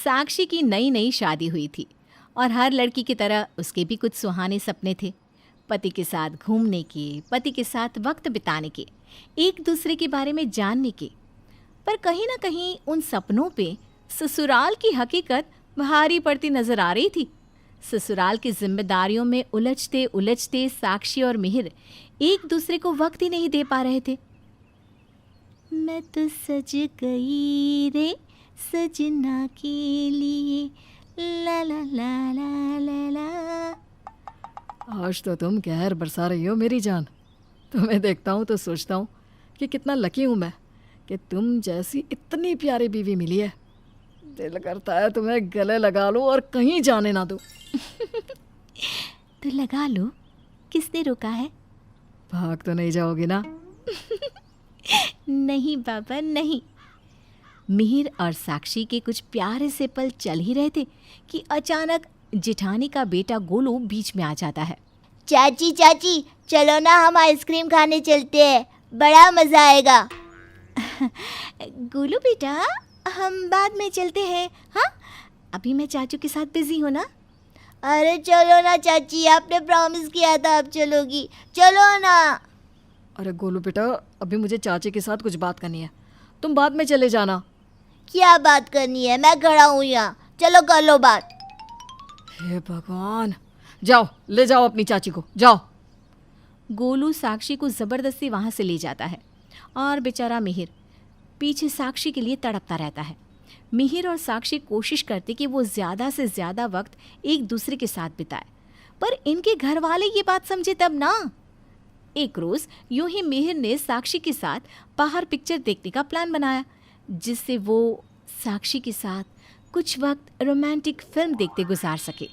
साक्षी की नई नई शादी हुई थी और हर लड़की की तरह उसके भी कुछ सुहाने सपने थे। पति के साथ घूमने के, पति के साथ वक्त बिताने के, एक दूसरे के बारे में जानने के। पर कहीं ना कहीं उन सपनों पे ससुराल की हकीकत भारी पड़ती नजर आ रही थी। ससुराल की जिम्मेदारियों में उलझते उलझते साक्षी और मिहिर एक दूसरे को वक्त ही नहीं दे पा रहे थे। मैं तो सज गई रे सजना के लिए, ला ला ला ला ला ला। आज तो तुम कहर बरसा रही हो मेरी जान। तुम्हें देखता हूँ तो सोचता हूँ कि कितना लकी हूँ मैं कि तुम जैसी इतनी प्यारी बीवी मिली है। दिल करता है तुम्हें गले लगा लो और कहीं जाने ना दो। तो लगा लो, किसने रोका है? भाग तो नहीं जाओगी ना? नहीं बाबा नहीं। मिहिर और साक्षी के कुछ प्यारे से पल चल ही रहे थे कि अचानक जिठानी का बेटा गोलू बीच में आ जाता है। चाची चाची चलो ना, हम आइसक्रीम खाने चलते हैं, बड़ा मज़ा आएगा। गोलू बेटा, हम बाद में चलते हैं। हाँ, अभी मैं चाचू के साथ बिजी हूँ ना। अरे चलो ना चाची, आपने प्रॉमिस किया था आप चलोगी, चलो ना। अरे गोलू बेटा, अभी मुझे चाची के साथ कुछ बात करनी है, तुम बाद में चले जाना। क्या बात करनी है? मैं खड़ा हूँ यहाँ, चलो कर लो बात। हे भगवान, जाओ ले जाओ अपनी चाची को, जाओ। गोलू साक्षी को ज़बरदस्ती वहाँ से ले जाता है और बेचारा मिहिर पीछे साक्षी के लिए तड़पता रहता है। मिहिर और साक्षी कोशिश करते कि वो ज़्यादा से ज़्यादा वक्त एक दूसरे के साथ बिताए, पर इनके घर वाले ये बात समझे तब ना। एक रोज़ यूं ही मिहिर ने साक्षी के साथ बाहर पिक्चर देखने का प्लान बनाया, जिससे वो साक्षी के साथ कुछ वक्त रोमांटिक फिल्म देखते गुजार सके।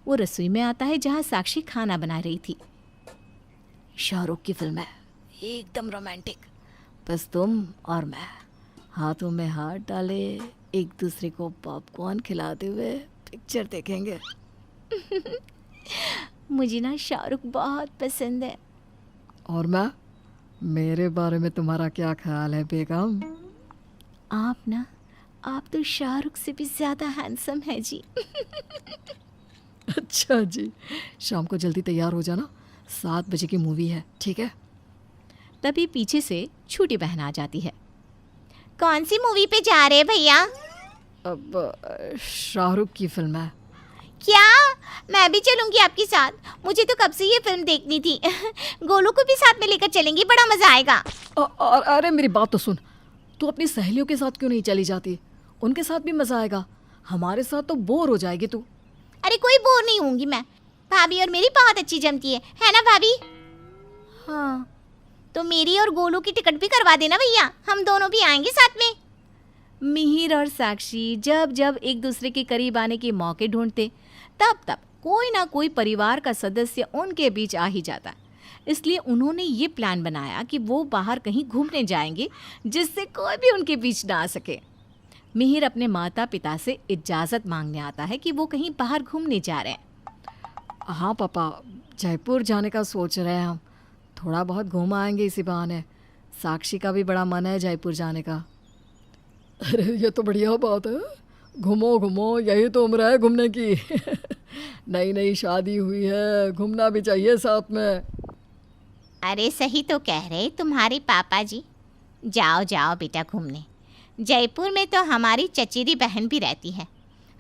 वो रसोई में आता है जहाँ साक्षी खाना बना रही थी। शाहरुख की फिल्म है, एकदम रोमांटिक, बस तुम और मैं हाथों में हाथ डाले एक दूसरे को पॉपकॉर्न खिलाते हुए पिक्चर देखेंगे। मुझे ना शाहरुख बहुत पसंद है। और मैं, मेरे बारे में तुम्हारा क्या ख्याल है बेगम? आप तो शाहरुख से भी ज़्यादा हैंडसम है जी। अच्छा जी, शाम को जल्दी तैयार हो जाना, 7 बजे की मूवी है, ठीक है? तभी पीछे से छोटी बहन आ जाती है। कौन सी मूवी पे जा रहे हैं भैया? अब शाहरुख की फिल्म है। क्या? मैं भी चलूंगी आपके साथ, मुझे तो कब से ये फिल्म देखनी थी। गोलू को भी साथ में लेकर चलेंगी, बड़ा मजा आएगा। और अरे मेरी बात तो सुन, तू अपनी सहेलियों के साथ क्यों नहीं चली जाती? उनके साथ भी मजा आएगा, हमारे साथ तो बोर हो जाएगी तू। अरे कोई बोर नहीं होंगी मैं, भाभी और मेरी बहुत अच्छी जमती है ना भाभी? हाँ, तो मेरी और गोलू की टिकट भी करवा देना भैया, हम दोनों भी आएंगे साथ में। मिहिर और साक्षी जब जब एक दूसरे के करीब आने के मौके ढूंढते, तब तब कोई ना कोई परिवार का सदस्य उनके बीच आ ही जाता। इसलिए उन्होंने ये प्लान बनाया कि वो बाहर कहीं घूमने जाएंगे, जिससे कोई भी उनके बीच ना आ सके। मिहिर अपने माता पिता से इजाज़त मांगने आता है कि वो कहीं बाहर घूमने जा रहे हैं। हाँ पापा, जयपुर जाने का सोच रहे हैं हम, थोड़ा बहुत घूम आएंगे इसी बहाने। साक्षी का भी बड़ा मन है जयपुर जाने का। अरे ये तो बढ़िया बात है, घूमो घूमो, यही तो उम्र है घूमने की। नई नई शादी हुई है, घूमना भी चाहिए साथ में। अरे सही तो कह रहे तुम्हारे पापा जी, जाओ जाओ बेटा घूमने। जयपुर में तो हमारी चचेरी बहन भी रहती है,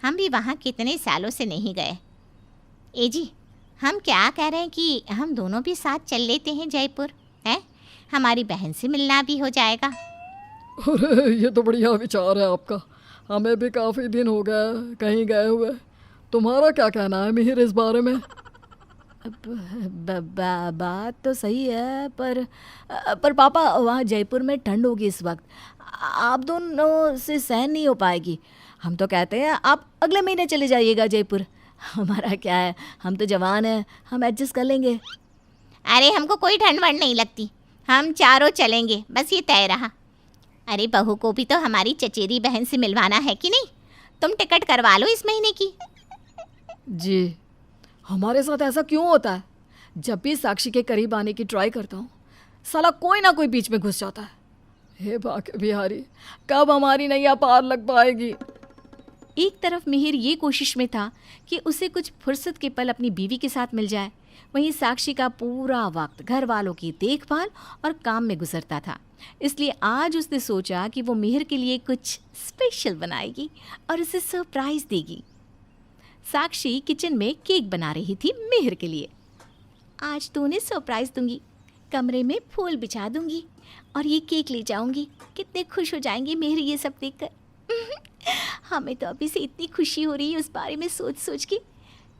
हम भी वहाँ कितने सालों से नहीं गए। ए जी, हम क्या कह रहे हैं कि हम दोनों भी साथ चल लेते हैं जयपुर, है? हमारी बहन से मिलना भी हो जाएगा। अरे ये तो बढ़िया विचार है आपका, हमें भी काफ़ी दिन हो गए कहीं गए हुए। तुम्हारा क्या कहना है मिहिर इस बारे में? बात तो सही है, पर पापा वहाँ जयपुर में ठंड होगी इस वक्त, आप दोनों से सहन नहीं हो पाएगी। हम तो कहते हैं आप अगले महीने चले जाइएगा जयपुर। हमारा क्या है, हम तो जवान हैं, हम एडजस्ट कर लेंगे। अरे हमको कोई ठंड वंड नहीं लगती, हम चारों चलेंगे, बस ये तय रहा। अरे बहू को भी तो हमारी चचेरी बहन से मिलवाना है कि नहीं? तुम टिकट करवा लो इस महीने की। जी, हमारे साथ ऐसा क्यों होता है? जब भी साक्षी के करीब आने की ट्राई करता हूँ, साला कोई ना कोई बीच में घुस जाता है। हे भाग्य बिहारी, कब हमारी नैया पार लग पाएगी? एक तरफ मिहिर ये कोशिश में था कि उसे कुछ फुर्सत के पल अपनी बीवी के साथ मिल जाए, वहीं साक्षी का पूरा वक्त घर वालों की देखभाल और काम में गुजरता था। इसलिए आज उसने सोचा कि वो मिहिर के लिए कुछ स्पेशल बनाएगी और उसे सरप्राइज देगी। साक्षी किचन में केक बना रही थी मिहिर के लिए। आज तो उन्हें सरप्राइज दूंगी, कमरे में फूल बिछा दूंगी और ये केक ले जाऊंगी। कितने खुश हो जाएंगे मिहिर ये सब देखकर। हमें तो अभी से इतनी खुशी हो रही है उस बारे में सोच सोच के,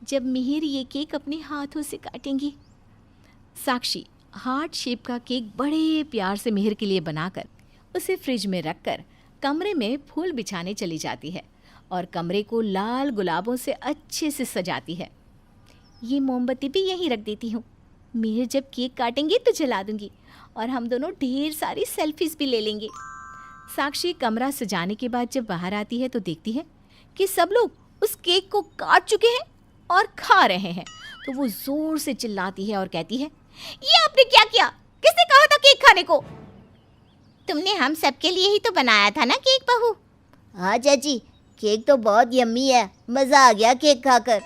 जब मिहिर ये केक अपने हाथों से काटेंगी। साक्षी हार्ट शेप का केक बड़े प्यार से मिहिर के लिए बनाकर उसे फ्रिज में रखकर कमरे में फूल बिछाने चली जाती है और कमरे को लाल गुलाबों से अच्छे से सजाती है। ये मोमबत्ती भी यहीं रख देती हूँ, मिहिर जब केक काटेंगी तो जला दूंगी और हम दोनों ढेर सारी सेल्फीज भी ले लेंगे। साक्षी कमरा सजाने के बाद जब बाहर आती है तो देखती है कि सब लोग उस केक को काट चुके हैं और खा रहे हैं। तो वो जोर से चिल्लाती है और कहती है, ये आपने क्या किया? किसने कहा था केक खाने को? तुमने हम सबके लिए ही तो बनाया था ना केक बहू। हाँ चाची, केक तो बहुत यम्मी है, मज़ा आ गया केक खाकर।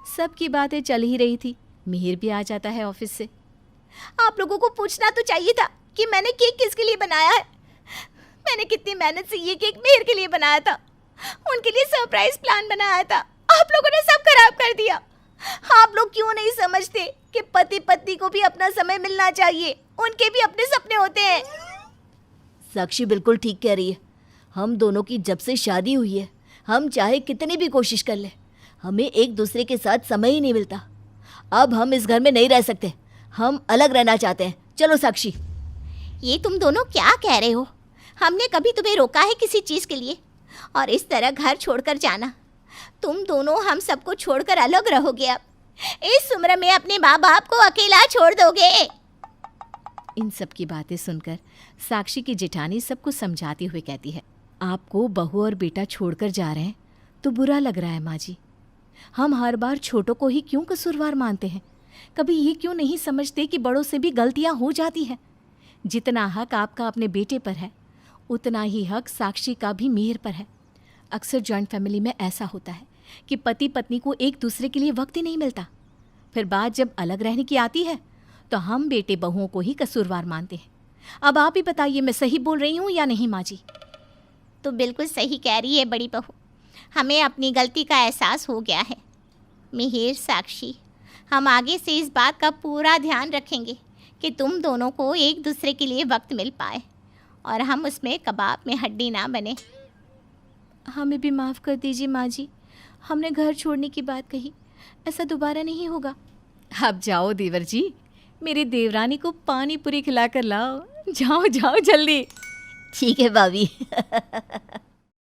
सबकी बातें चल ही रही थी। मिहिर भी आ जाता है ऑफिस से। आप लोगों को पूछना तो चाहिए था कि मैंने केक किसके लिए बनाया है। मैंने कितनी मेहनत से ये केक मिहिर के लिए बनाया था, उनके लिए सरप्राइज प्लान बनाया था। आप लोगों ने सब खराब कर दिया। आप लोग क्यों नहीं समझते कि पति पत्नी को भी अपना समय मिलना चाहिए, उनके भी अपने सपने होते हैं। साक्षी बिल्कुल ठीक कह रही है। हम दोनों की जब से शादी हुई है, हम चाहे कितनी भी कोशिश कर ले, हमें एक दूसरे के साथ समय ही नहीं मिलता। अब हम इस घर में नहीं रह सकते, हम अलग रहना चाहते हैं। चलो साक्षी। ये तुम दोनों क्या कह रहे हो? हमने कभी तुम्हें रोका है किसी चीज़ के लिए? और इस तरह घर छोड़कर जाना, तुम दोनों हम सबको छोड़कर अलग रहोगे। अब इस उम्र में अपने माँ बाप को अकेला छोड़ दोगे? इन सब की बातें सुनकर साक्षी की जेठानी सबको समझाती हुए कहती है, आपको बहू और बेटा छोड़कर जा रहे हैं तो बुरा लग रहा है माँ जी। हम हर बार छोटों को ही क्यों कसूरवार मानते हैं? कभी ये क्यों नहीं समझते कि बड़ों से भी गलतियाँ हो जाती हैं? जितना हक आपका अपने बेटे पर है, उतना ही हक साक्षी का भी मिहिर पर है। अक्सर जॉइंट फैमिली में ऐसा होता है कि पति पत्नी को एक दूसरे के लिए वक्त ही नहीं मिलता। फिर बात जब अलग रहने की आती है तो हम बेटे बहुओं को ही कसूरवार मानते हैं। अब आप ही बताइए, मैं सही बोल रही हूँ या नहीं माँ जी? तो बिल्कुल सही कह रही है बड़ी बहू, हमें अपनी गलती का एहसास हो गया है। मिहिर, साक्षी, हम आगे से इस बात का पूरा ध्यान रखेंगे कि तुम दोनों को एक दूसरे के लिए वक्त मिल पाए और हम उसमें कबाब में हड्डी ना बने। हमें भी माफ़ कर दीजिए माँ जी, हमने घर छोड़ने की बात कही, ऐसा दोबारा नहीं होगा। अब जाओ देवर जी, मेरी देवरानी को पानी पूरी खिलाकर लाओ। जाओ जाओ जल्दी। ठीक है भाभी।